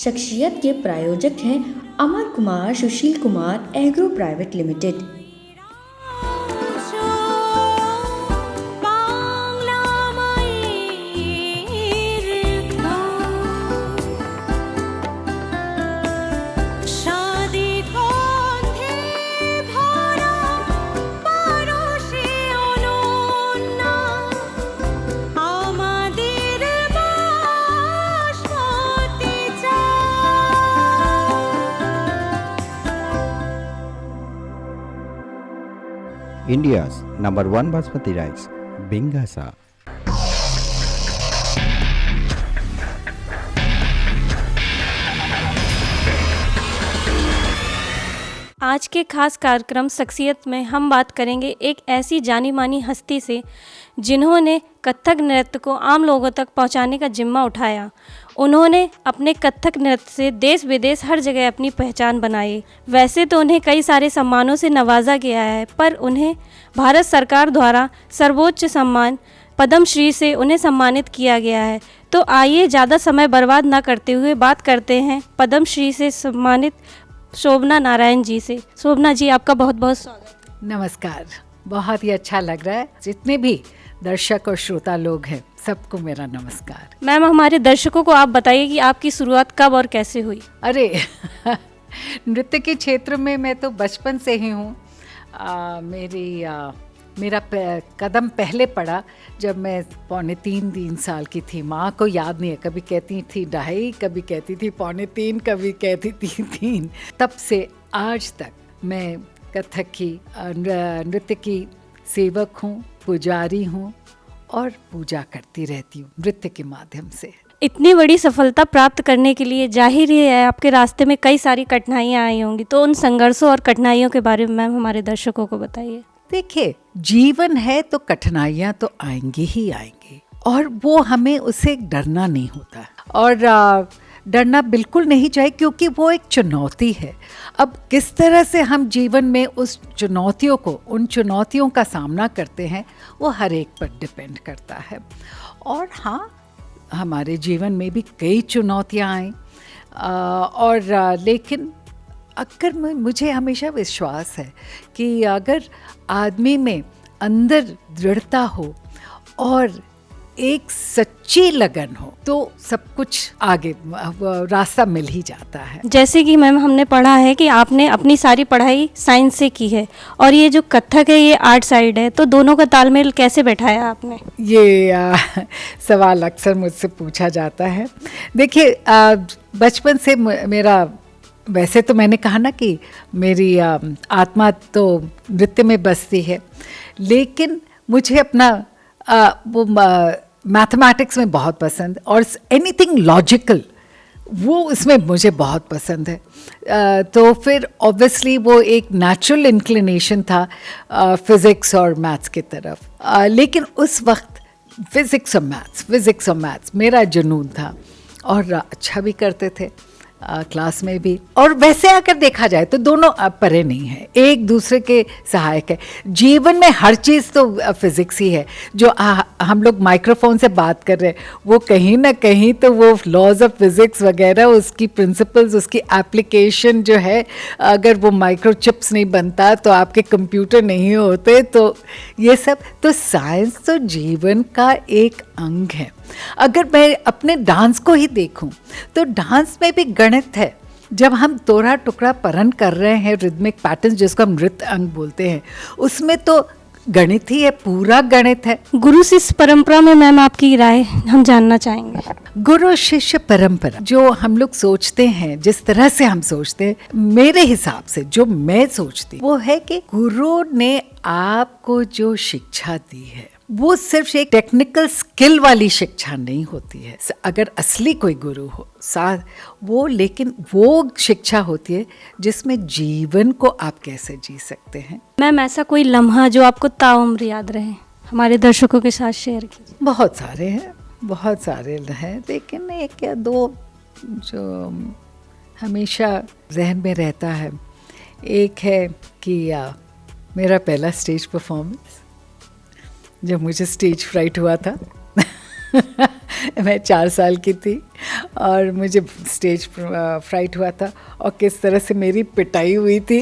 शख्सियत के प्रायोजक हैं Amar Kumar Sushil Kumar agro private limited. India's #1 basmati rice, Bingasa. आज के खास कार्यक्रम शख्सियत में हम बात करेंगे एक ऐसी जानी मानी हस्ती से जिन्होंने कथक नृत्य को आम लोगों तक पहुंचाने का जिम्मा उठाया। उन्होंने अपने कथक नृत्य से देश विदेश हर जगह अपनी पहचान बनाई। वैसे तो उन्हें कई सारे सम्मानों से नवाजा गया है, पर उन्हें भारत सरकार द्वारा सर्वोच्च सम्मान पद्म श्री से उन्हें सम्मानित किया गया है। तो आइए ज़्यादा समय बर्बाद ना करते हुए बात करते हैं पद्म श्री से सम्मानित शोभना नारायण जी से। शोभना जी, आपका बहुत बहुत स्वागत। नमस्कार, बहुत ही अच्छा लग रहा है। जितने भी दर्शक और श्रोता लोग हैं सबको मेरा नमस्कार। मैम, हमारे दर्शकों को आप बताइए कि आपकी शुरुआत कब और कैसे हुई? अरे नृत्य के क्षेत्र में मैं तो बचपन से ही हूँ। मेरा कदम पहले पड़ा जब मैं 2.25-3 साल की थी। माँ को याद नहीं है, कभी कहती थी 2.5, कभी कहती थी 2.25, कभी कहती थी 3। तब से आज तक मैं कथक की नृत्य की सेवक हूँ, पुजारी हूँ और पूजा करती रहती हूँ नृत्य के माध्यम से। इतनी बड़ी सफलता प्राप्त करने के लिए जाहिर ही है आपके रास्ते में कई सारी कठिनाइयाँ आई होंगी, तो उन संघर्षों और कठिनाइयों के बारे में मैम हमारे दर्शकों को बताइए। देखिए, जीवन है तो कठिनाइयाँ तो आएंगी ही आएंगी, और वो हमें उससे डरना नहीं होता, और डरना बिल्कुल नहीं चाहिए, क्योंकि वो एक चुनौती है। अब किस तरह से हम जीवन में उन चुनौतियों का सामना करते हैं, वो हर एक पर डिपेंड करता है। और हाँ, हमारे जीवन में भी कई चुनौतियाँ आई, लेकिन अगर मुझे हमेशा विश्वास है कि अगर आदमी में अंदर दृढ़ता हो और एक सच्ची लगन हो तो सब कुछ आगे रास्ता मिल ही जाता है। जैसे कि मैम हमने पढ़ा है कि आपने अपनी सारी पढ़ाई साइंस से की है और ये जो कथक है ये आर्ट साइड है, तो दोनों का तालमेल कैसे बैठाया आपने? ये सवाल अक्सर मुझसे पूछा जाता है। देखिए, बचपन से मेरा, वैसे तो मैंने कहा ना कि मेरी आत्मा तो नृत्य में बसती है, लेकिन मुझे अपना वो मैथमेटिक्स में बहुत पसंद, और एनीथिंग लॉजिकल वो इसमें मुझे बहुत पसंद है। तो फिर ऑब्वियसली वो एक नेचुरल इंक्लिनेशन था फिज़िक्स और मैथ्स की तरफ, लेकिन उस वक्त फिज़िक्स और मैथ्स मेरा जुनून था, और अच्छा भी करते थे क्लास में भी। और वैसे अगर देखा जाए तो दोनों परे नहीं है, एक दूसरे के सहायक है। जीवन में हर चीज़ तो फिज़िक्स ही है। जो हम लोग माइक्रोफोन से बात कर रहे हैं, वो कहीं ना कहीं तो वो लॉज ऑफ फिज़िक्स वगैरह, उसकी प्रिंसिपल्स, उसकी एप्लीकेशन जो है, अगर वो माइक्रोचिप्स नहीं बनता तो आपके कंप्यूटर नहीं होते, तो ये सब तो साइंस तो जीवन का एक अंग है। अगर मैं अपने डांस को ही देखूं तो डांस में भी गणित है। जब हम तोड़ा टुकड़ा परन कर रहे हैं, रिदमिक पैटर्न जिसको हम नृत्य अंग बोलते हैं, उसमें तो गणित ही है, पूरा गणित है। गुरु शिष्य परंपरा में मैम आपकी राय हम जानना चाहेंगे। गुरु शिष्य परंपरा जो हम लोग सोचते हैं, जिस तरह से हम सोचते हैं, मेरे हिसाब से जो मैं सोचती वो है कि गुरु ने आपको जो शिक्षा दी है वो सिर्फ एक टेक्निकल स्किल वाली शिक्षा नहीं होती है। अगर असली कोई गुरु हो लेकिन वो शिक्षा होती है जिसमें जीवन को आप कैसे जी सकते हैं। मैम, ऐसा कोई लम्हा जो आपको ताउम्र याद रहे, हमारे दर्शकों के साथ शेयर कीजिए। बहुत सारे हैं, लेकिन एक या दो जो हमेशा जहन में रहता है। एक है कि मेरा पहला स्टेज परफॉर्मेंस, जब मुझे स्टेज फ्राइट हुआ था मैं 4 साल की थी, और मुझे स्टेज फ्राइट हुआ था, और किस तरह से मेरी पिटाई हुई थी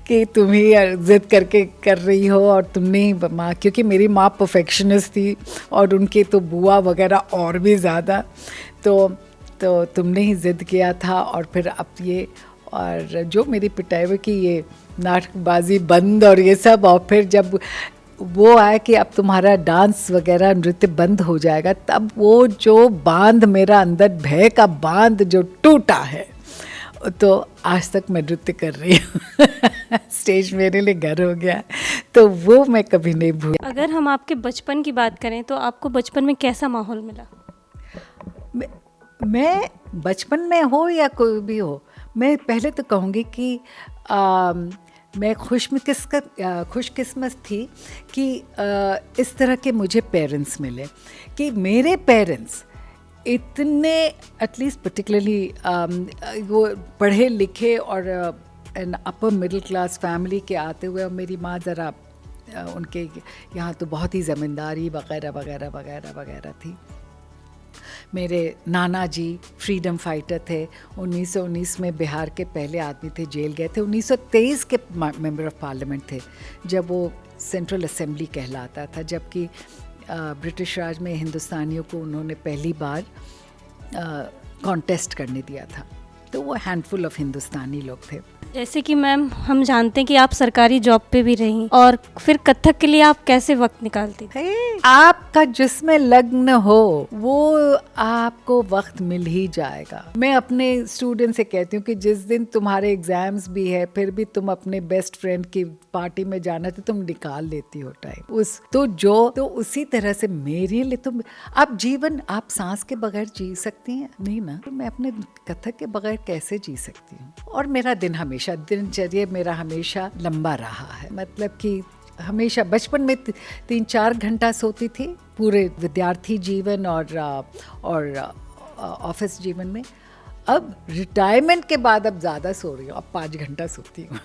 कि तुम ही ज़िद करके कर रही हो, और तुमने ही माँ, क्योंकि मेरी माँ परफेक्शनिस्ट थी और उनके तो बुआ वगैरह और भी ज़्यादा, तो तुमने ही ज़िद किया था। और फिर अब ये, और जो मेरी पिटाई हुई कि ये नाटकबाजी बंद और ये सब, और फिर जब वो आया कि अब तुम्हारा डांस वगैरह नृत्य बंद हो जाएगा, तब वो जो बांध मेरा अंदर, भय का बांध जो टूटा है, तो आज तक मैं नृत्य कर रही हूँ। स्टेज मेरे लिए घर हो गया, तो वो मैं कभी नहीं भूल। अगर हम आपके बचपन की बात करें तो आपको बचपन में कैसा माहौल मिला? मैं बचपन में हो या कोई भी हो, मैं पहले तो कहूँगी कि मैं खुशकिस्मत थी कि इस तरह के मुझे पेरेंट्स मिले, कि मेरे पेरेंट्स इतने एटलीस्ट पर्टिकुलरली वो पढ़े लिखे और an upper middle class family के आते हुए, और मेरी माँ ज़रा उनके यहाँ तो बहुत ही ज़मींदारी वगैरह वगैरह वगैरह वगैरह थी। मेरे नाना जी फ्रीडम फाइटर थे, 1919 में बिहार के पहले आदमी थे, जेल गए थे। 1923 के मेंबर ऑफ पार्लियामेंट थे जब वो सेंट्रल असेंबली कहलाता था, जबकि ब्रिटिश राज में हिंदुस्तानियों को उन्होंने पहली बार कॉन्टेस्ट करने दिया था, तो वो हैंडफुल ऑफ हिंदुस्तानी लोग थे। जैसे कि मैम हम जानते हैं कि आप सरकारी जॉब पे भी रहीं, और फिर कथक के लिए आप कैसे वक्त निकालती थी? आपका जिसमें लग्न हो वो आपको वक्त मिल ही जाएगा। मैं अपने स्टूडेंट से कहती हूँ कि जिस दिन तुम्हारे एग्जाम्स भी है, फिर भी तुम अपने बेस्ट फ्रेंड की पार्टी में जाना तो तुम निकाल लेती हो टाइम तो उसी तरह से मेरे लिए तुम आप जीवन आप सांस के बगैर जी सकती हैं नहीं ना, तो मैं अपने कथक के बगैर कैसे जी सकती हूँ। और मेरा दिनचर्या मेरा हमेशा लंबा रहा है, मतलब कि हमेशा बचपन में 3-4 घंटा सोती थी पूरे विद्यार्थी जीवन और ऑफिस जीवन में। अब रिटायरमेंट के बाद अब ज़्यादा सो रही हूँ, अब 5 घंटा सोती हूँ।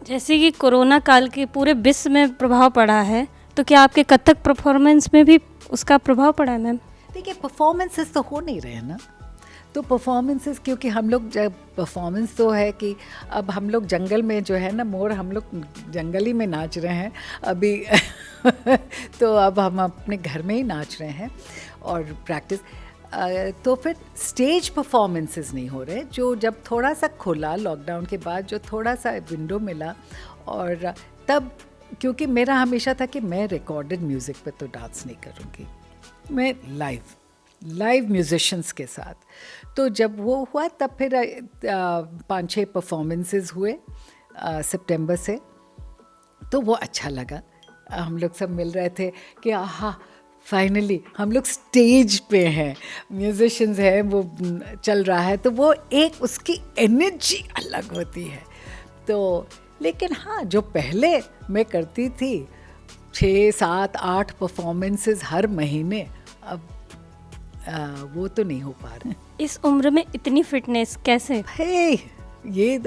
जैसे कि कोरोना काल के पूरे विश्व में प्रभाव पड़ा है, तो क्या आपके कथक परफॉर्मेंस में भी उसका प्रभाव पड़ा है मैम? देखिए परफॉर्मेंसेस तो हो नहीं रहे ना, तो परफॉर्मेंसेस, क्योंकि हम लोग जब परफॉर्मेंस तो है कि अब हम लोग जंगल में जो है ना मोर, हम लोग जंगल ही में नाच रहे हैं अभी। तो अब हम अपने घर में ही नाच रहे हैं और प्रैक्टिस, तो फिर स्टेज परफॉर्मेंसेस नहीं हो रहे। जो जब थोड़ा सा खुला लॉकडाउन के बाद, जो थोड़ा सा विंडो मिला, और तब क्योंकि मेरा हमेशा था कि मैं रिकॉर्डेड म्यूज़िक पे तो डांस नहीं करूँगी, मैं लाइव म्यूजिशियंस के साथ। तो जब वो हुआ तब फिर 5-6 परफॉर्मेंसेस हुए सितंबर से, तो वो अच्छा लगा। हम लोग सब मिल रहे थे कि आहा फाइनली हम लोग स्टेज पे हैं, म्यूजिशियंस हैं, वो चल रहा है, तो वो एक उसकी एनर्जी अलग होती है। तो लेकिन हाँ, जो पहले मैं करती थी 6-7-8 परफॉर्मेंसेस हर महीने, अब वो तो नहीं हो पा रहा। इस उम्र में इतनी फिटनेस कैसे? ये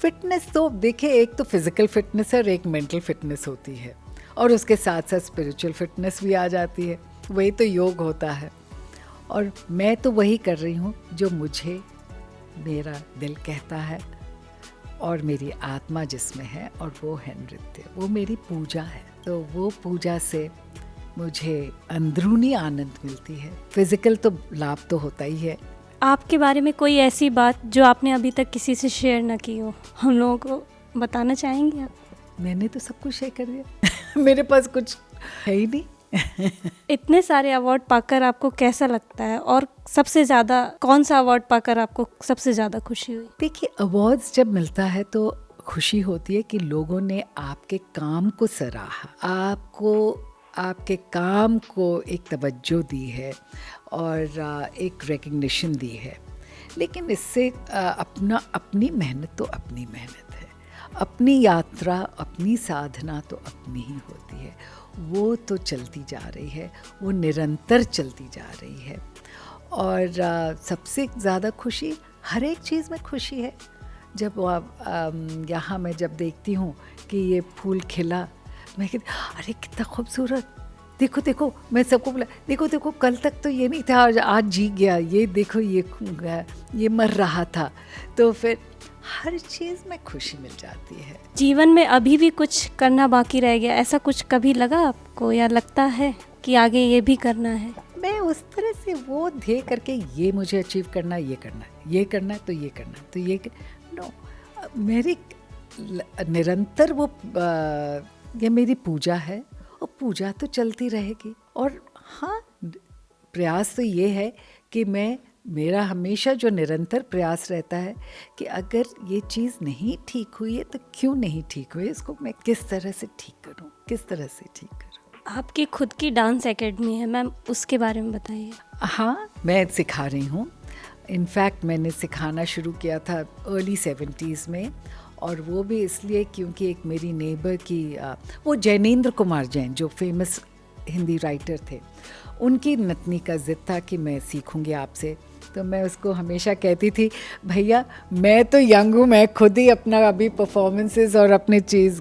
फिटनेस तो देखिए, एक तो फिजिकल फिटनेस है और एक मेंटल फिटनेस होती है, और उसके साथ साथ स्पिरिचुअल फिटनेस भी आ जाती है, वही तो योग होता है। और मैं तो वही कर रही हूँ जो मुझे मेरा दिल कहता है और मेरी आत्मा जिसमें है, और वो है नृत्य, वो मेरी पूजा है। तो वो पूजा से मुझे अंदरूनी आनंद मिलती है, फिजिकल तो लाभ तो होता ही है। आपके बारे में कोई ऐसी बात जो आपने अभी तक किसी से शेयर ना की हो, हम लोगों को बताना चाहेंगे आप? मैंने तो सब कुछ शेयर कर दिया। मेरे पास कुछ है ही नहीं। इतने सारे अवार्ड पाकर आपको कैसा लगता है, और सबसे ज़्यादा कौन सा अवार्ड पाकर आपको सबसे ज़्यादा खुशी हुई? देखिए, अवार्ड्स जब मिलता है तो खुशी होती है कि लोगों ने आपके काम को सराहा, आपके काम को एक तवज्जो दी है और एक रिकग्निशन दी है। लेकिन इससे अपनी मेहनत तो अपनी मेहनत है, अपनी यात्रा, अपनी साधना तो अपनी ही होती है, वो तो चलती जा रही है, वो निरंतर चलती जा रही है। और सबसे ज़्यादा खुशी, हर एक चीज़ में खुशी है। जब यहाँ मैं जब देखती हूँ कि ये फूल खिला, मैं कहती अरे कितना खूबसूरत, देखो देखो, मैं सबको बोला देखो देखो, कल तक तो ये नहीं था, आज जी गया, ये देखो ये मर रहा था। तो फिर हर चीज़ में खुशी मिल जाती है। जीवन में अभी भी कुछ करना बाकी रह गया, ऐसा कुछ कभी लगा आपको, या लगता है कि आगे ये भी करना है? मैं उस तरह से वो ध्येय करके ये मुझे अचीव करना, ये करना है, ये करना है, तो ये करना है, तो ये नो, मेरी निरंतर वो ये मेरी पूजा है, और पूजा तो चलती रहेगी। और हाँ, प्रयास तो ये है कि मेरा हमेशा जो निरंतर प्रयास रहता है कि अगर ये चीज़ नहीं ठीक हुई है तो क्यों नहीं ठीक हुई, इसको मैं किस तरह से ठीक करूँ, किस तरह से ठीक करूँ। आपकी खुद की डांस एकेडमी है मैम, उसके बारे में बताइए। हाँ, मैं सिखा रही हूँ। इनफैक्ट मैंने सिखाना शुरू किया था अर्ली 70s में, और वो भी इसलिए क्योंकि एक मेरी नेबर की वो जैनेंद्र कुमार जैन जो फेमस हिंदी राइटर थे, उनकी नतनी का ज़िद था कि मैं सीखूंगी आपसे। तो मैं उसको हमेशा कहती थी, भैया मैं तो यंग हूँ, मैं खुद ही अपना अभी परफॉर्मेंसेस और अपने चीज़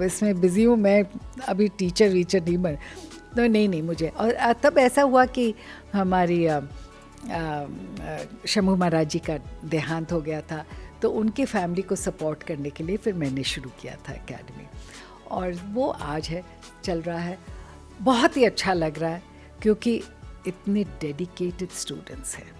इसमें बिज़ी हूँ, मैं अभी टीचर वीचर नहीं बन। तो नहीं मुझे, और तब ऐसा हुआ कि हमारी शंभू महाराज जी का देहांत हो गया था, तो उनके फैमिली को सपोर्ट करने के लिए फिर मैंने शुरू किया था एकेडमी, और वो आज है, चल रहा है, बहुत ही अच्छा लग रहा है क्योंकि इतने डेडिकेटेड स्टूडेंट्स हैं।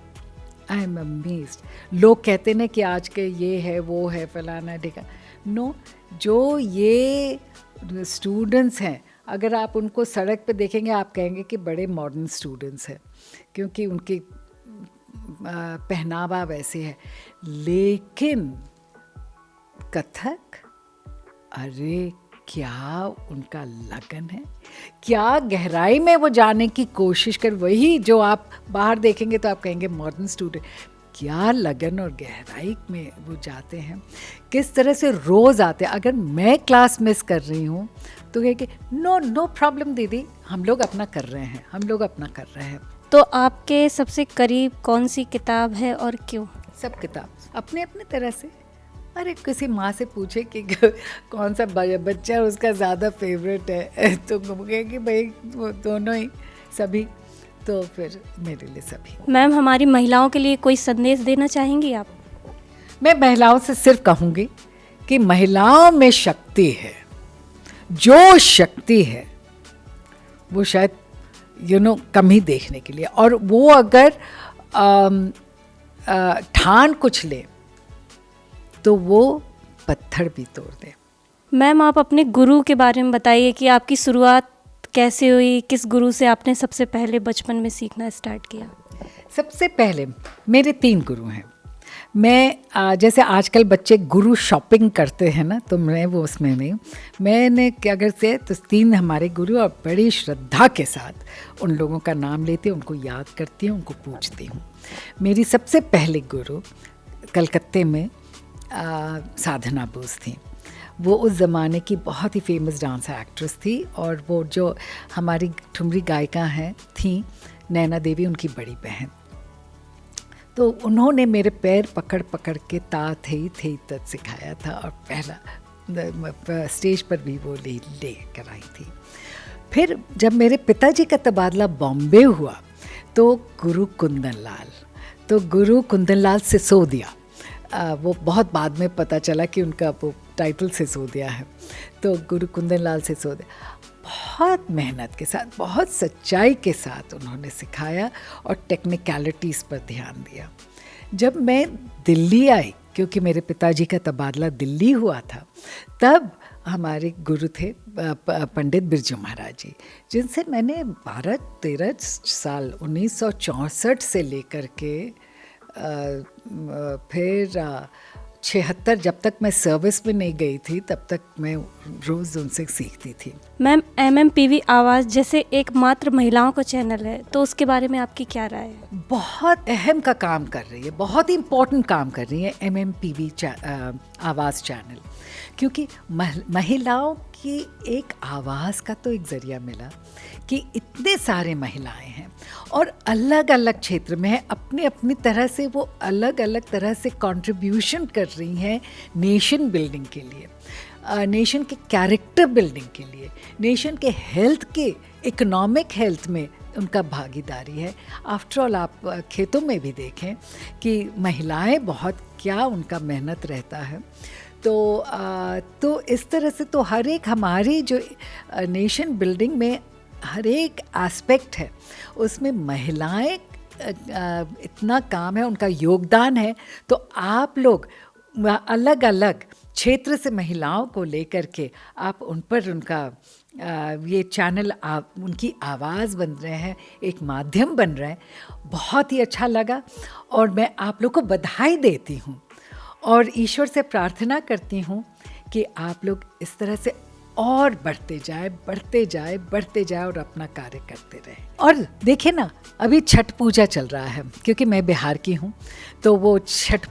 I am amazed. लोग कहते ना कि आज के ये है वो है फलाना ढिका, नो, जो ये स्टूडेंट्स हैं अगर आप उनको सड़क पे देखेंगे आप कहेंगे कि बड़े मॉडर्न स्टूडेंट्स हैं, क्योंकि उनकी पहनावा वैसे है। लेकिन कथक, अरे क्या उनका लगन है, क्या गहराई में वो जाने की कोशिश कर, वही जो आप बाहर देखेंगे तो आप कहेंगे मॉडर्न स्टूडेंट, क्या लगन और गहराई में वो जाते हैं, किस तरह से रोज़ आते हैं। अगर मैं क्लास मिस कर रही हूँ तो कहे कि नो प्रॉब्लम दीदी, हम लोग अपना कर रहे हैं, हम लोग अपना कर रहे हैं। तो आपके सबसे करीब कौन सी किताब है और क्यों? सब किताब अपने अपने तरह से। अरे किसी माँ से पूछे कि कौन सा बच्चा उसका ज़्यादा फेवरेट है तो कहे कि भाई वो दोनों ही, सभी, तो फिर मेरे लिए सभी। मैम, हमारी महिलाओं के लिए कोई संदेश देना चाहेंगी आप? मैं महिलाओं से सिर्फ कहूँगी कि महिलाओं में शक्ति है, जो शक्ति है वो शायद कम ही देखने के लिए, और वो अगर ठान कुछ ले तो वो पत्थर भी तोड़ दे। मैम, आप अपने गुरु के बारे में बताइए कि आपकी शुरुआत कैसे हुई, किस गुरु से आपने सबसे पहले बचपन में सीखना स्टार्ट किया? सबसे पहले मेरे 3 गुरु हैं। मैं जैसे आजकल बच्चे गुरु शॉपिंग करते हैं ना, तो मैं वो उसमें नहीं। मैंने क्या करते तो 3 हमारे गुरु, और बड़ी श्रद्धा के साथ उन लोगों का नाम लेती हूँ, उनको याद करती हूँ, उनको पूछती हूँ। मेरी सबसे पहले गुरु कलकत्ते में साधना बोस थी। वो उस ज़माने की बहुत ही फेमस डांस एक्ट्रेस थी, और वो जो हमारी ठुमरी गायिका हैं थी नैना देवी, उनकी बड़ी बहन। तो उन्होंने मेरे पैर पकड़ पकड़ के ता थे तत् सिखाया था, और पहला स्टेज पर भी वो ले कर आई थी। फिर जब मेरे पिताजी का तबादला बॉम्बे हुआ तो गुरु कुंदन लाल सिसोदिया, वो बहुत बाद में पता चला कि उनका वो टाइटल सिसोदिया है, तो गुरु कुंदन लाल सिसोदिया बहुत मेहनत के साथ, बहुत सच्चाई के साथ उन्होंने सिखाया और टेक्निकलिटीज़ पर ध्यान दिया। जब मैं दिल्ली आई, क्योंकि मेरे पिताजी का तबादला दिल्ली हुआ था, तब हमारे गुरु थे पंडित बिरजू महाराज जी, जिनसे मैंने 12-13 साल 1964 से लेकर के फिर 76 जब तक मैं सर्विस में नहीं गई थी तब तक मैं रोज़ उनसे सीखती थी। मैम, MMPV आवाज़ जैसे एकमात्र महिलाओं का चैनल है, तो उसके बारे में आपकी क्या राय है? बहुत अहम का काम कर रही है, बहुत इम्पोर्टेंट काम कर रही है MMPV आवाज़ चैनल, क्योंकि महिलाओं की एक आवाज़ का तो एक ज़रिया मिला कि इतने सारे महिलाएं हैं और अलग अलग क्षेत्र में हैं, अपनी अपनी तरह से वो अलग अलग तरह से कंट्रीब्यूशन कर रही हैं नेशन बिल्डिंग के लिए। नेशन के कैरेक्टर बिल्डिंग के लिए, नेशन के हेल्थ के, इकोनॉमिक हेल्थ में उनका भागीदारी है। आफ्टर ऑल आप खेतों में भी देखें कि महिलाएं बहुत क्या उनका मेहनत रहता है। तो इस तरह से तो हर एक हमारी जो नेशन बिल्डिंग में हर एक एस्पेक्ट है उसमें महिलाएं इतना काम है, उनका योगदान है। तो आप लोग अलग अलग क्षेत्र से महिलाओं को लेकर के आप उन पर उनका ये चैनल आप उनकी आवाज़ बन रहे हैं, एक माध्यम बन रहे हैं। बहुत ही अच्छा लगा और मैं आप लोग को बधाई देती हूँ और ईश्वर से प्रार्थना करती हूँ कि आप लोग इस तरह से और बढ़ते जाए और अपना कार्य करते रहे। और देखिए ना, अभी छठ पूजा चल रहा है, क्योंकि मैं बिहार की हूँ, तो वो छठ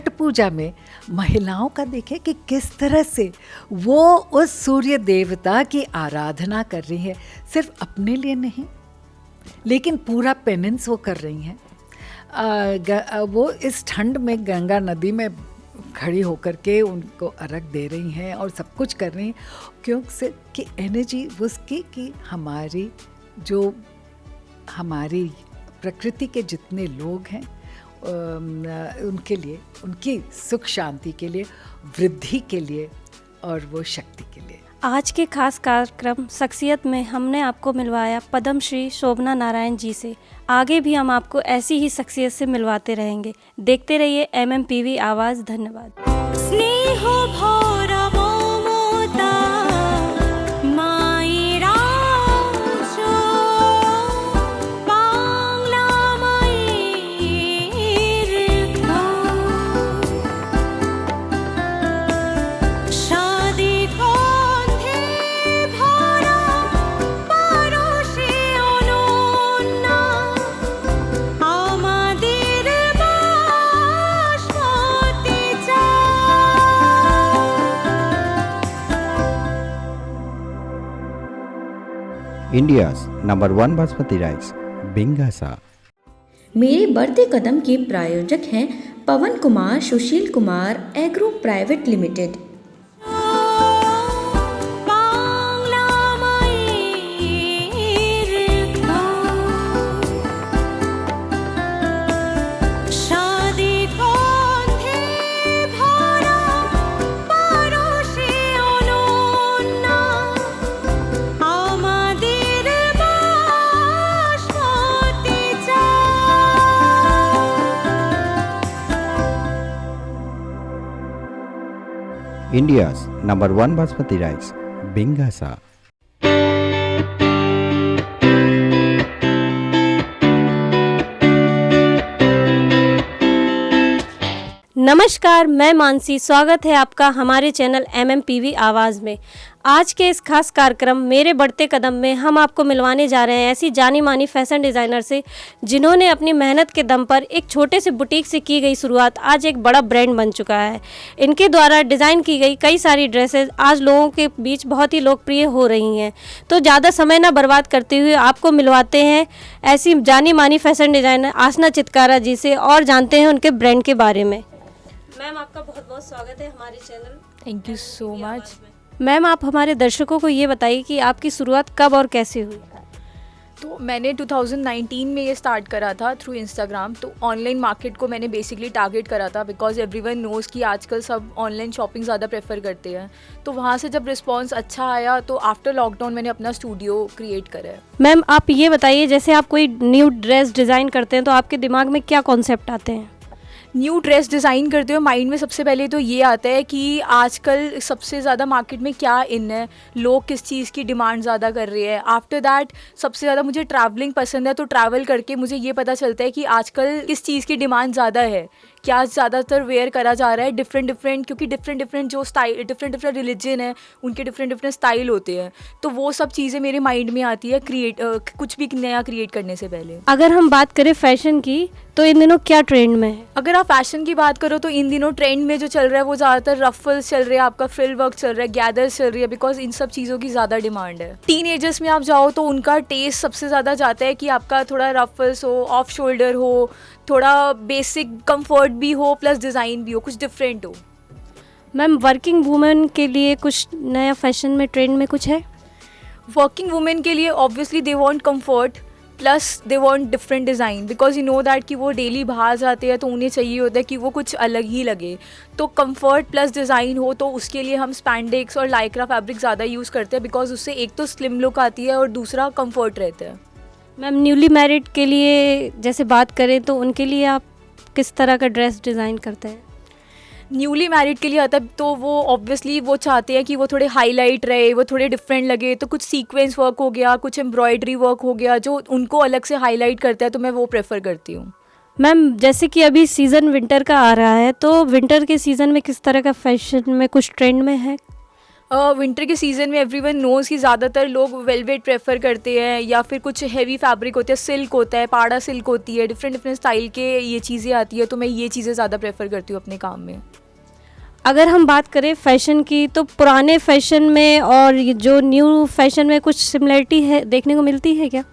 पूजा में महिलाओं का देखें कि किस तरह से वो उस सूर्य देवता की आराधना कर रही है, सिर्फ अपने लिए नहीं लेकिन पूरा पेनेंस वो कर रही हैं। वो इस ठंड में गंगा नदी में खड़ी होकर के उनको अर्घ दे रही हैं और सब कुछ कर रही हैं, क्योंकि कि एनर्जी उसकी कि हमारी प्रकृति के जितने लोग हैं उनके लिए, उनकी सुख शांति के लिए, वृद्धि के लिए और वो शक्ति के लिए। आज के खास कार्यक्रम शख्सियत में हमने आपको मिलवाया पद्मश्री शोभना नारायण जी से। आगे भी हम आपको ऐसी ही शख्सियत से मिलवाते रहेंगे। देखते रहिए MMPV आवाज़। धन्यवाद। स्नेह भरा ममता मायरा जो बांग्ला माয়ের शादी গন্ধে ভরা পরশে অনন্যা আমাদের বাসতে India's number 1 basmati rice, Bingasa. मेरे बढ़ते कदम के प्रायोजक हैं Pawan Kumar Sushil Kumar agro private limited. Bangla মায়ের শাদি গন্ধে ভরা পরশে অনন্যা আমাদের বাসতে India's number 1 basmati rice, Bingasa. नमस्कार, मैं मानसी। स्वागत है आपका हमारे चैनल MMPV आवाज़ में। आज के इस खास कार्यक्रम मेरे बढ़ते कदम में हम आपको मिलवाने जा रहे हैं ऐसी जानी मानी फैशन डिज़ाइनर से जिन्होंने अपनी मेहनत के दम पर एक छोटे से बुटीक से की गई शुरुआत आज एक बड़ा ब्रांड बन चुका है। इनके द्वारा डिज़ाइन की गई कई सारी ड्रेसेस आज लोगों के बीच बहुत ही लोकप्रिय हो रही हैं। तो ज़्यादा समय ना बर्बाद करते हुए आपको मिलवाते हैं ऐसी जानी मानी फैशन डिज़ाइनर आसना चितकारा जी से और जानते हैं उनके ब्रांड के बारे में। मैम, आपका बहुत बहुत स्वागत है हमारे channel. Thank you so much. Ma'am, आप हमारे दर्शकों को ये बताइए कि आपकी शुरुआत कब और कैसे हुई? तो मैंने 2019 में ये स्टार्ट करा था थ्रू इंस्टाग्राम। तो ऑनलाइन मार्केट को मैंने बेसिकली टारगेट करा था बिकॉज एवरीवन नोज़ कि आजकल सब ऑनलाइन शॉपिंग ज़्यादा प्रेफर करते हैं। तो वहाँ से जब रिस्पांस अच्छा आया तो आफ्टर लॉकडाउन मैंने अपना स्टूडियो क्रिएट करा है। मैम, आप ये बताइए, जैसे आप कोई न्यू ड्रेस डिज़ाइन करते हैं तो आपके दिमाग में क्या कॉन्सेप्ट आते हैं? न्यू ड्रेस डिज़ाइन करते हुए माइंड में सबसे पहले तो ये आता है कि आजकल सबसे ज़्यादा मार्केट में क्या इन है, लोग किस चीज़ की डिमांड ज़्यादा कर रहे हैं। आफ्टर दैट सबसे ज़्यादा मुझे ट्रैवलिंग पसंद है, तो ट्रैवल करके मुझे ये पता चलता है कि आजकल किस चीज़ की डिमांड ज़्यादा है, क्या ज़्यादातर वेयर करा जा रहा है। डिफरेंट क्योंकि डिफरेंट जो स्टाइल, डिफरेंट रिलीजन है, उनके डिफरेंट स्टाइल होते हैं। तो वो सब चीज़ें मेरे माइंड में आती है कुछ भी नया क्रिएट करने से पहले। अगर हम बात करें फैशन की, तो इन दिनों क्या ट्रेंड में है? अगर आप फैशन की बात करो तो इन दिनों ट्रेंड में जो चल रहा है वो ज़्यादातर रफल्स चल रहे हैं, आपका फ्रिल वर्क चल रहा है, गैदर्स चल रही है, बिकॉज इन सब चीज़ों की ज़्यादा डिमांड है। टीनेजर्स में आप जाओ तो उनका टेस्ट सबसे ज़्यादा जाता है कि आपका थोड़ा रफल्स हो, ऑफ शोल्डर हो, थोड़ा बेसिक कंफर्ट भी हो, प्लस डिज़ाइन भी हो, कुछ डिफरेंट हो। मैम वर्किंग वुमेन के लिए कुछ नया फैशन में ट्रेंड में कुछ है? वर्किंग वुमेन के लिए obviously they want comfort plus they want different design, because you know that कि वो डेली बाहर जाते हैं तो उन्हें चाहिए होता है कि वो कुछ अलग ही लगे। तो कंफर्ट प्लस डिज़ाइन हो तो उसके लिए हम स्पैंडेक्स और लाइक्रा फैब्रिक ज़्यादा यूज़ करते हैं, बिकॉज उससे एक तो स्लिम लुक आती है और दूसरा कंफर्ट रहता है। मैम न्यूली मैरिड के लिए जैसे बात करें तो उनके लिए आप किस तरह का ड्रेस डिज़ाइन करते हैं? न्यूली मैरिड के लिए आता है तो वो ऑब्वियसली वो चाहते हैं कि वो थोड़े हाईलाइट रहे, वो थोड़े डिफरेंट लगे, तो कुछ सीक्वेंस वर्क हो गया, कुछ एम्ब्रॉयडरी वर्क हो गया जो उनको अलग से हाईलाइट करता है, तो मैं वो प्रेफर करती हूँ। मैम जैसे कि अभी सीज़न विंटर का आ रहा है तो विंटर के सीज़न में किस तरह का फैशन में कुछ ट्रेंड में है? विंटर के सीज़न में एवरीवन नोज़ कि ज़्यादातर लोग वेलवेट प्रेफर करते हैं या फिर कुछ हैवी फैब्रिक होते हैं, सिल्क होता है, पाड़ा सिल्क होती है, डिफरेंट डिफरेंट स्टाइल के ये चीज़ें आती है, तो मैं ये चीज़ें ज़्यादा प्रेफर करती हूँ अपने काम में। अगर हम बात करें फैशन की तो पुराने फैशन में और ये जो न्यू फैशन में कुछ सिमिलरिटी है देखने को मिलती है क्या?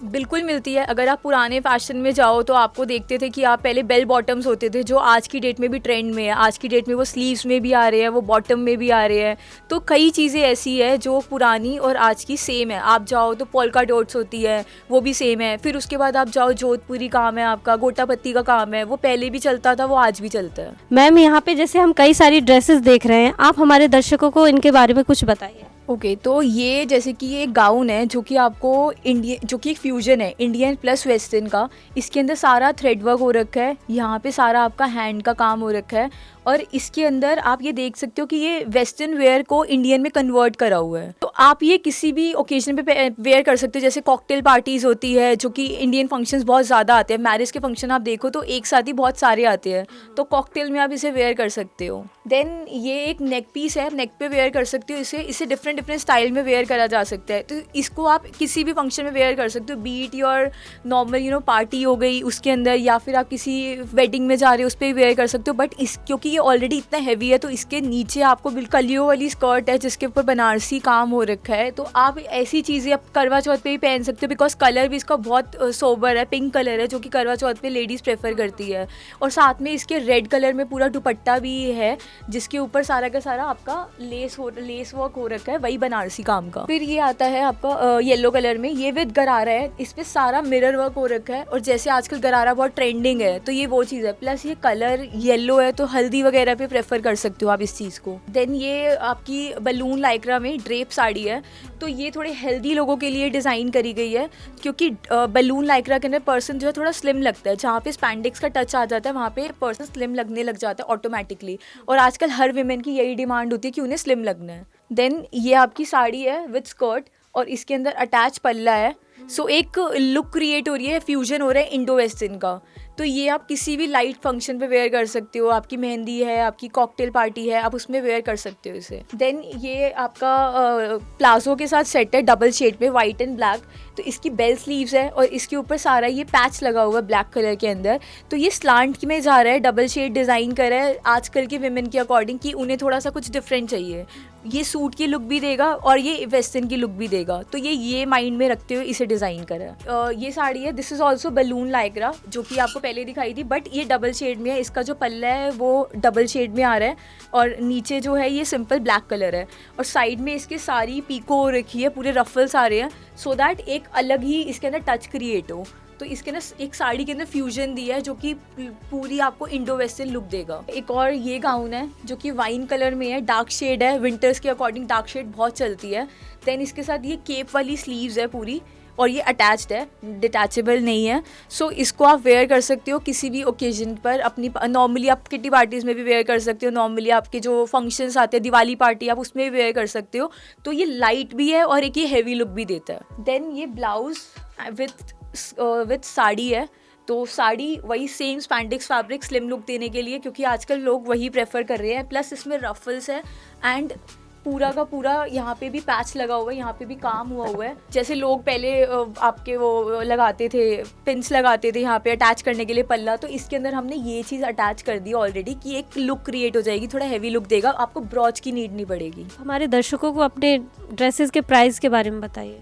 बिल्कुल मिलती है। अगर आप पुराने फैशन में जाओ तो आपको देखते थे कि आप पहले बेल बॉटम्स होते थे जो आज की डेट में भी ट्रेंड में है, आज की डेट में वो स्लीव्स में भी आ रहे हैं, वो बॉटम में भी आ रहे हैं। तो कई चीज़ें ऐसी है जो पुरानी और आज की सेम है। आप जाओ तो पोल्का डॉट्स होती है, वो भी सेम है। फिर उसके बाद आप जाओ जोधपुरी काम है आपका, गोटा पत्ती का काम है, वो पहले भी चलता था, वो आज भी चलता है। मैम यहाँ पे जैसे हम कई सारी ड्रेसेस देख रहे हैं, आप हमारे दर्शकों को इनके बारे में कुछ बताइए। ओके तो ये जैसे कि ये गाउन है जो कि आपको इंडियन, जो कि एक फ्यूजन है इंडियन प्लस वेस्टर्न का। इसके अंदर सारा थ्रेड वर्क हो रखा है, यहाँ पे सारा आपका हैंड का काम हो रखा है, और इसके अंदर आप ये देख सकते हो कि ये वेस्टर्न वेयर को इंडियन में कन्वर्ट करा हुआ है। तो आप ये किसी भी ओकेजन पे वेयर कर सकते हो, जैसे कॉकटेल पार्टीज़ होती है जो कि इंडियन फंक्शंस बहुत ज़्यादा आते हैं। मैरिज के फंक्शन आप देखो तो एक साथ ही बहुत सारे आते हैं, तो कॉकटेल में आप इसे वेयर कर सकते हो। देन ये एक नेक पीस है, नेक पे वेयर कर सकते हो इसे डिफरेंट डिफरेंट स्टाइल में वेयर करा जा सकता है। तो इसको आप किसी भी फंक्शन में वेयर कर सकते हो, बीट योर नॉर्मल पार्टी हो गई उसके अंदर, या फिर आप किसी वेडिंग में जा रहे हो उस पर भी वेयर कर सकते हो। बट क्योंकि ये ऑलरेडी इतना हैवी है तो इसके नीचे आपको बिल्कुल कलियों वाली स्कर्ट है जिसके ऊपर बनारसी काम हो रखा है, तो आप ऐसी चीज़ें आप करवा चौथ पे भी पहन सकते हो, बिकॉज कलर भी इसका बहुत सोबर है, पिंक कलर है जो कि करवा चौथ पे लेडीज़ प्रेफर करती है। और साथ में इसके रेड कलर में पूरा दुपट्टा भी है जिसके ऊपर सारा का सारा आपका लेस वर्क हो रखा है, वही बनारसी काम का। फिर ये आता है आपका येलो कलर में, ये विद गरारा है, इस पर सारा मिरर वर्क हो रखा है, और जैसे आजकल गरारा बहुत ट्रेंडिंग है तो ये वो चीज़ है। प्लस ये कलर येलो है तो हल्दी वगैरह पे प्रेफर कर सकते हो आप इस चीज़ को। देन ये आपकी बलून लाइक्रा में ड्रेप साड़ी है, तो ये थोड़े हेल्दी लोगों के लिए डिज़ाइन करी गई है, क्योंकि बलून लाइक्रा के अंदर पर्सन जो है थोड़ा स्लिम लगता है, जहाँ पे स्पैंडेक्स का टच आ जाता है वहाँ पे पर्सन स्लिम लगने लग जाता है ऑटोमेटिकली, और आजकल हर विमेन की यही डिमांड होती है कि उन्हें स्लिम लगना है। देन ये आपकी साड़ी है विद स्कर्ट और इसके अंदर अटैच पल्ला है, सो एक लुक क्रिएट हो रही है, फ्यूजन हो रहा है इंडो वेस्टर्न का। तो ये आप किसी भी लाइट फंक्शन पे वेयर कर सकते हो, आपकी मेहंदी है, आपकी कॉकटेल पार्टी है, आप उसमें वेयर कर सकते हो इसे। देन ये आपका प्लाजो के साथ सेट है डबल शेड में, वाइट एंड ब्लैक, तो इसकी बेल स्लीव्स है और इसके ऊपर सारा ये पैच लगा हुआ है ब्लैक कलर के अंदर, तो ये स्लांट में जा रहा है, डबल शेड डिज़ाइन कर रहा है आजकल के विमेन के अकॉर्डिंग कि उन्हें थोड़ा सा कुछ डिफरेंट चाहिए। ये सूट की लुक भी देगा और ये वेस्टर्न की लुक भी देगा, तो ये माइंड में रखते हुए इसे डिज़ाइन करा है। ये साड़ी है, this is also balloon Lycra, जो कि आपको पहले दिखाई थी, बट ये डबल शेड में है। इसका जो पल्ला है वो डबल शेड में आ रहा है और नीचे जो है ये सिंपल ब्लैक कलर है, और साइड में इसके सारी पीको हो रखी है, पूरे रफल्स आ रहे हैं, सो दैट एक अलग ही इसके अंदर टच क्रिएट हो। तो इसके अंदर एक साड़ी के अंदर फ्यूजन दिया है जो कि पूरी आपको इंडो वेस्टर्न लुक देगा। एक और ये गाउन है जो कि वाइन कलर में है, डार्क शेड है, विंटर्स के अकॉर्डिंग डार्क शेड बहुत चलती है। देन इसके साथ ये केप वाली स्लीव्स है पूरी, और ये अटैच्ड है, डिटैचेबल नहीं है, सो इसको आप वेयर कर सकते हो किसी भी ओकेजन पर। अपनी नॉर्मली आप किटी पार्टीज़ में भी वेयर कर सकते हो, नॉर्मली आपके जो फंक्शंस आते हैं, दिवाली पार्टी, आप उसमें भी वेयर कर सकते हो। तो ये लाइट भी है और एक ये हैवी लुक भी देता है। देन ये ब्लाउज विथ साड़ी है, तो साड़ी वही same spandex fabric slim look देने के लिए, क्योंकि आजकल लोग वही प्रेफर कर रहे हैं। प्लस इसमें रफल्स है एंड पूरा का पूरा यहाँ पे भी पैच लगा हुआ है, यहाँ पे भी काम हुआ हुआ है। जैसे लोग पहले आपके वो लगाते थे, पिंस लगाते थे यहाँ पे अटैच करने के लिए पल्ला, तो इसके अंदर हमने ये चीज़ अटैच कर दी ऑलरेडी कि एक लुक क्रिएट हो जाएगी, थोड़ा हैवी लुक देगा, आपको ब्रॉच की नीड नहीं पड़ेगी। हमारे दर्शकों को अपने ड्रेसेस के प्राइस के बारे में बताइए।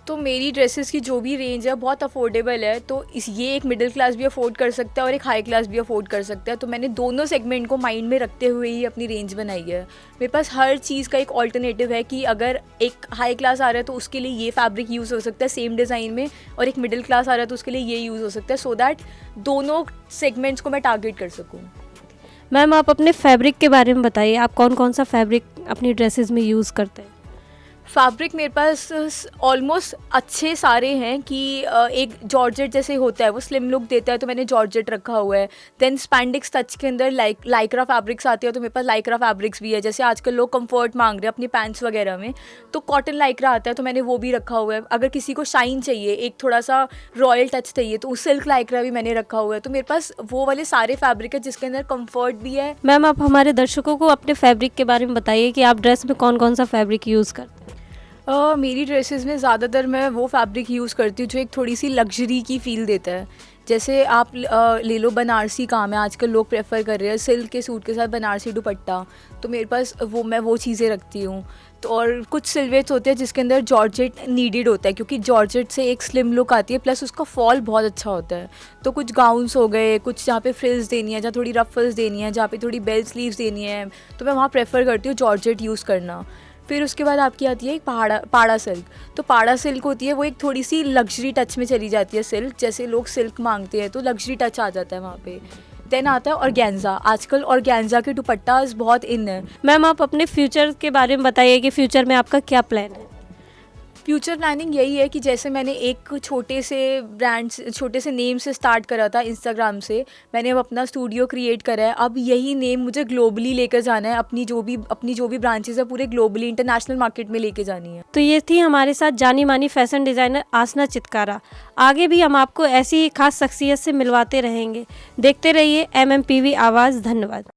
तो मेरी ड्रेसेस की जो भी रेंज है बहुत अफोर्डेबल है, तो ये एक मिडिल क्लास भी अफोर्ड कर सकता है और एक हाई क्लास भी अफोर्ड कर सकता है। तो मैंने दोनों सेगमेंट को माइंड में रखते हुए ही अपनी रेंज बनाई है। मेरे पास हर चीज़ का एक ऑल्टरनेटिव है कि अगर एक हाई क्लास आ रहा है तो उसके लिए ये फैब्रिक यूज़ हो सकता है सेम डिज़ाइन में, और एक मिडिल क्लास आ रहा है तो उसके लिए ये यूज़ हो सकता है, सो दैट दोनों सेगमेंट्स को मैं टारगेट कर सकूँ। मैम आप अपने फैब्रिक के बारे में बताइए, आप कौन कौन सा फैब्रिक अपनी ड्रेसेस में यूज़ करते हैं? फैब्रिक मेरे पास ऑलमोस्ट अच्छे सारे हैं कि एक जॉर्जेट जैसे होता है वो स्लिम लुक देता है, तो मैंने जॉर्जेट रखा हुआ है। देन स्पैंडिक्स टच के अंदर लाइक्रा फैब्रिक्स आते हैं, तो मेरे पास लाइक्रा फैब्रिक्स भी है। जैसे आजकल लोग कंफर्ट मांग रहे हैं अपनी पैंट्स वगैरह में, तो कॉटन लाइक्रा आता है, तो मैंने वो भी रखा हुआ है। अगर किसी को शाइन चाहिए, एक थोड़ा सा रॉयल टच चाहिए, तो सिल्क लाइक्रा भी मैंने रखा हुआ है। तो मेरे पास वो वाले सारे फैब्रिक है जिसके अंदर कंफर्ट भी है। मैम आप हमारे दर्शकों को अपने फैब्रिक के बारे में बताइए कि आप ड्रेस में कौन कौन सा फैब्रिक यूज़ करते हैं? मेरी ड्रेसेस में ज़्यादातर मैं वो फैब्रिक यूज़ करती हूँ जो एक थोड़ी सी लग्जरी की फ़ील देता है। जैसे आप ले लो बनारसी काम है, आजकल लोग प्रेफर कर रहे हैं सिल्क के सूट के साथ बनारसी दुपट्टा, तो मेरे पास मैं वो चीज़ें रखती हूँ। तो और कुछ सिल्वेट्स होते हैं जिसके अंदर जॉर्जेट नीडेड होता है, क्योंकि जॉर्जेट से एक स्लिम लुक आती है, प्लस उसका फॉल बहुत अच्छा होता है। तो कुछ गाउन्स हो गए, कुछ जहाँ पे फ्रिल्स देनी है, जहाँ थोड़ी रफल्स देनी है, जहाँ पे थोड़ी बेल स्लीव्स देनी है, तो मैं वहाँ प्रेफर करती हूँ जॉर्जेट यूज़ करना। फिर उसके बाद आपकी आती है एक पाड़ा सिल्क। तो पाड़ा सिल्क होती है वो एक थोड़ी सी लग्जरी टच में चली जाती है सिल्क, जैसे लोग सिल्क मांगते हैं तो लग्जरी टच आ जाता है वहाँ पे। देन आता है ऑर्गेन्जा। आजकल ऑर्गेन्जा के दुपट्टास बहुत इन है। मैम आप अपने फ्यूचर के बारे में बताइए कि फ्यूचर में आपका क्या प्लान है? फ्यूचर प्लानिंग यही है कि जैसे मैंने एक छोटे से नेम से स्टार्ट करा था इंस्टाग्राम से, मैंने अब अपना स्टूडियो क्रिएट करा है। अब यही नेम मुझे ग्लोबली लेकर जाना है, अपनी जो भी ब्रांचेस है पूरे ग्लोबली इंटरनेशनल मार्केट में लेके जानी है। तो ये थी हमारे साथ जानी मानी फैशन डिज़ाइनर आसना चितकारा। आगे भी हम आपको ऐसी ही खास शख्सियत से मिलवाते रहेंगे। देखते रहिए MMPV आवाज़। धन्यवाद।